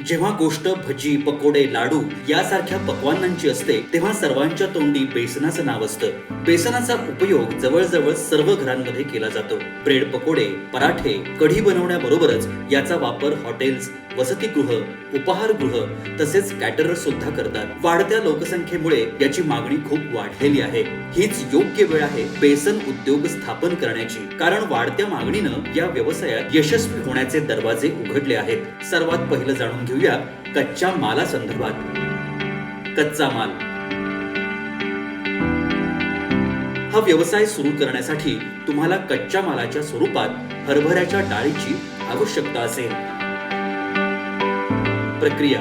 जेव्हा गोष्ट भजी, पकोडे, लाडू यासारख्या पक्वान्नांची असते तेव्हा सर्वांच्या तोंडी बेसनाचं नाव असतं. बेसनाचा उपयोग जवळजवळ सर्व घरांमध्ये केला जातो. ब्रेड पकोडे, पराठे, कढी बनवण्याबरोबरच याचा वापर हॉटेल्स, वसतिगृह, उपहारगृह तसेच कॅटरर्स सुद्धा करतात. वाढत्या लोकसंख्येमुळे याची मागणी खूप वाढलेली आहे. हीच योग्य वेळ आहे बेसन उद्योग स्थापन करण्याची, कारण वाढत्या मागणीनं या व्यवसायात यशस्वी होण्याचे दरवाजे उघडले आहेत. सर्वात पहिलं जाणून घेऊया कच्च्या मालासंदर्भात. कच्चा माल हा व्यवसाय सुरू करण्यासाठी तुम्हाला कच्च्या मालाच्या स्वरूपात हरभऱ्याच्या डाळीची आवश्यकता असेल. प्रक्रिया: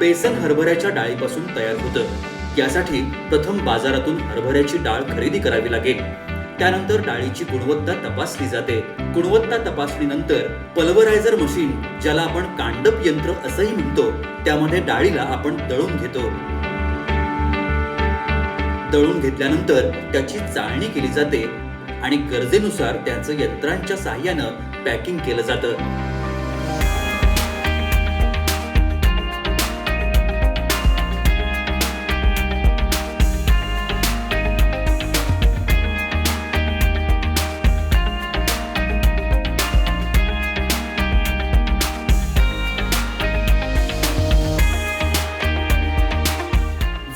बेसन हरभऱ्याच्या डाळीपासून तयार होतं. यासाठी प्रथम बाजारातून हरभऱ्याची डाळ खरेदी करावी लागेल. त्यानंतर डाळीची गुणवत्ता तपासली जाते. गुणवत्ता तपासणीनंतर पल्वरायझर मशीन, ज्याला आपण कांडप यंत्र असंही म्हणतो, त्यामध्ये डाळीला आपण दळून घेतो. दळून घेतल्यानंतर त्याची चाळणी केली जाते आणि गरजेनुसार त्याचं यंत्रांच्या साहाय्यानं पॅकिंग केलं जातं.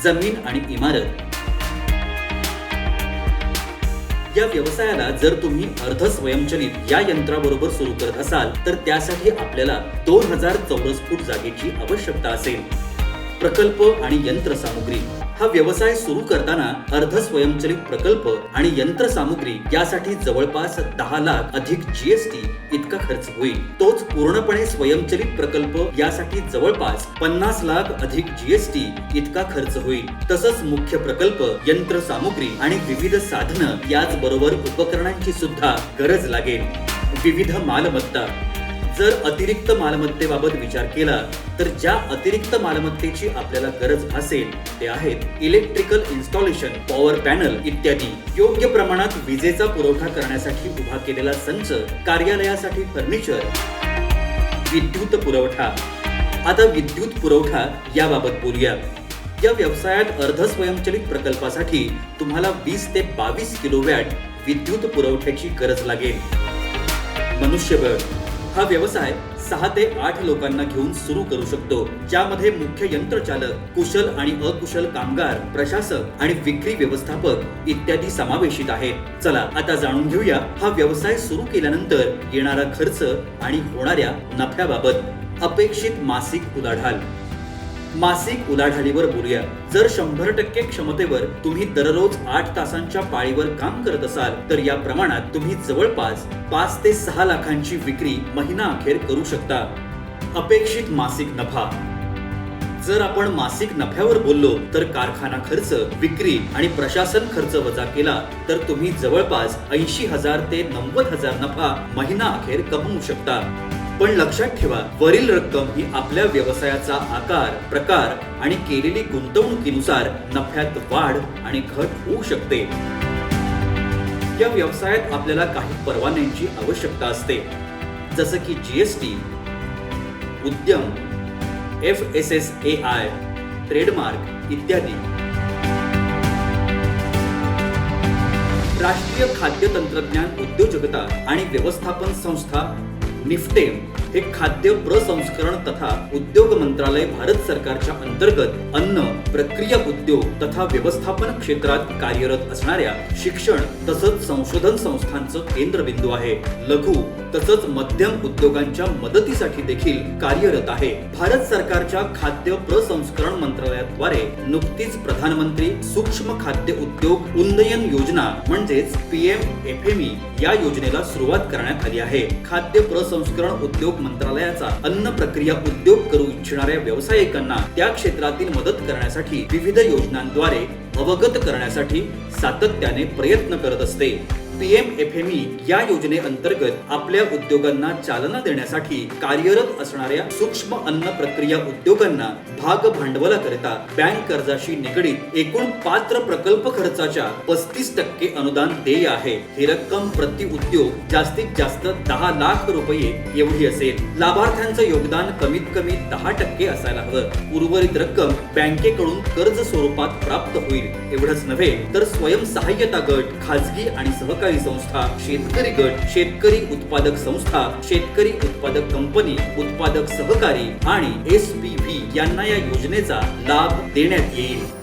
जमीन आणि इमारत. या व्यवसायाला जर तुम्ही अर्ध स्वयंचलित या यंत्राबरोबर सुरू करत असाल तर त्यासाठी आपल्याला 2000 चौरस फूट जागेची आवश्यकता असेल. प्रकल्प आणि यंत्रसामुग्री. हा व्यवसाय सुरू करताना अर्ध स्वयंचलित प्रकल्प आणि यंत्रसामुग्री यासाठी जवळपास 10 लाख अधिक जीएसटी इतका खर्च होईल. तोच पूर्णपणे स्वयंचलित प्रकल्प यासाठी जवळपास 50 लाख अधिक जीएसटी इतका खर्च होईल. तसंच मुख्य प्रकल्प, यंत्रसामुग्री आणि विविध साधनं याचबरोबर उपकरणांची सुद्धा गरज लागेल. विविध मालमत्ता. जर अतिरिक्त मालमत्तेबाबत विचार केला तर ज्या अतिरिक्त मालमत्तेची आपल्याला गरज भासेल ते आहेत इलेक्ट्रिकल इन्स्टॉलेशन, पॉवर पॅनल इत्यादी. योग्य प्रमाणात विजेचा पुरवठा करण्यासाठी उभा केलेला संच, कार्यालयासाठी फर्निचर, विद्युत पुरवठा. आता विद्युत पुरवठा याबाबत बोलूया. या व्यवसायात अर्ध स्वयंचलित प्रकल्पासाठी तुम्हाला 20 ते 22 किलोवॅट विद्युत पुरवठ्याची गरज लागेल. मनुष्यबळ. हा व्यवसाय 6 ते 8 लोकांना घेऊन सुरू करू शकतो, ज्यामध्ये मुख्य यंत्रचालक, कुशल आणि अकुशल कामगार, प्रशासक आणि विक्री व्यवस्थापक इत्यादी समावेशित आहेत. चला आता जाणून घेऊया हा व्यवसाय सुरू केल्यानंतर येणारा खर्च आणि होणाऱ्या नफ्याबाबत. अपेक्षित मासिक उलाढाल. मासिक उलाढालीवर बोलूया. जर 100% क्षमतेवर तुम्ही दररोज 8 तासांच्या पाळीवर काम करत असाल तर या प्रमाणात तुम्ही जवळपास 5 ते 6 लाखांची विक्री महिना अखेर करू शकता. अपेक्षित मासिक नफा. जर आपण मासिक नफ्यावर बोललो तर कारखाना खर्च, विक्री आणि प्रशासन खर्च वजा केला तर तुम्ही जवळपास 80,000 ते 90,000 नफा महिना अखेर कमवू शकता. पण लक्षात ठेवा, वरील रक्कम ही आपल्या व्यवसायाचा आकार, प्रकार आणि केलेली गुंतवणुकीनुसार नफ्यात वाढ आणि घट होऊ शकते. या व्यवसायात आपल्याला काही परवान्यांची आवश्यकता असते, जसं की जीएसटी, उद्यम, FSSAI, ट्रेडमार्क इत्यादी. राष्ट्रीय खाद्य तंत्रज्ञान उद्योजकता आणि व्यवस्थापन संस्था निफ्टेम हे खाद्य प्रसंस्करण तथा उद्योग मंत्रालय भारत सरकारच्या अंतर्गत अन्न, प्रक्रिया उद्योग तथा व्यवस्थापन क्षेत्रात कार्यरत असणाऱ्या शिक्षण तसंच संशोधन संस्थांचं केंद्रबिंदू आहे. लघु तसंच मध्यम उद्योगांच्या मदतीसाठी देखील कार्यरत आहे. भारत सरकारच्या खाद्य प्रसंस्करण मंत्रालयाद्वारे नुकतीच प्रधानमंत्री सूक्ष्म खाद्य उद्योग उन्नयन योजना म्हणजेच PMFME या योजनेला सुरुवात करण्यात आली आहे. खाद्य प्रसंस्करण उद्योग मंत्रालयाचा अन्न प्रक्रिया उद्योग करू इच्छिणाऱ्या व्यावसायिकांना त्या क्षेत्रातील मदत करण्यासाठी विविध योजनांद्वारे अवगत करण्यासाठी सातत्याने प्रयत्न करत असते. PMFME या योजनेअंतर्गत आपल्या उद्योगांना चालना देण्यासाठी कार्यरत असणाऱ्या सूक्ष्म अन्न प्रक्रिया उद्योगांना भाग भांडवलाकरिता बँक कर्जाशी निगडीत एकूण पात्र प्रकल्प खर्चाच्या 35% अनुदान देय आहे. ही रक्कम प्रति उद्योग जास्तीत जास्त 10 लाख रुपये एवढी असेल. लाभार्थ्यांचं योगदान कमीत कमी 10% असायला हवं. उर्वरित रक्कम बँकेकडून कर्ज स्वरूपात प्राप्त होईल. एवढंच नव्हे तर स्वयंसहाय्यता गट, खाजगी आणि सहकारी संस्था, शेतकरी गट, शेतकरी उत्पादक संस्था, शेतकरी उत्पादक कंपनी, उत्पादक सहकारी आणि SPV यांना या योजनेचा लाभ देण्यात येईल.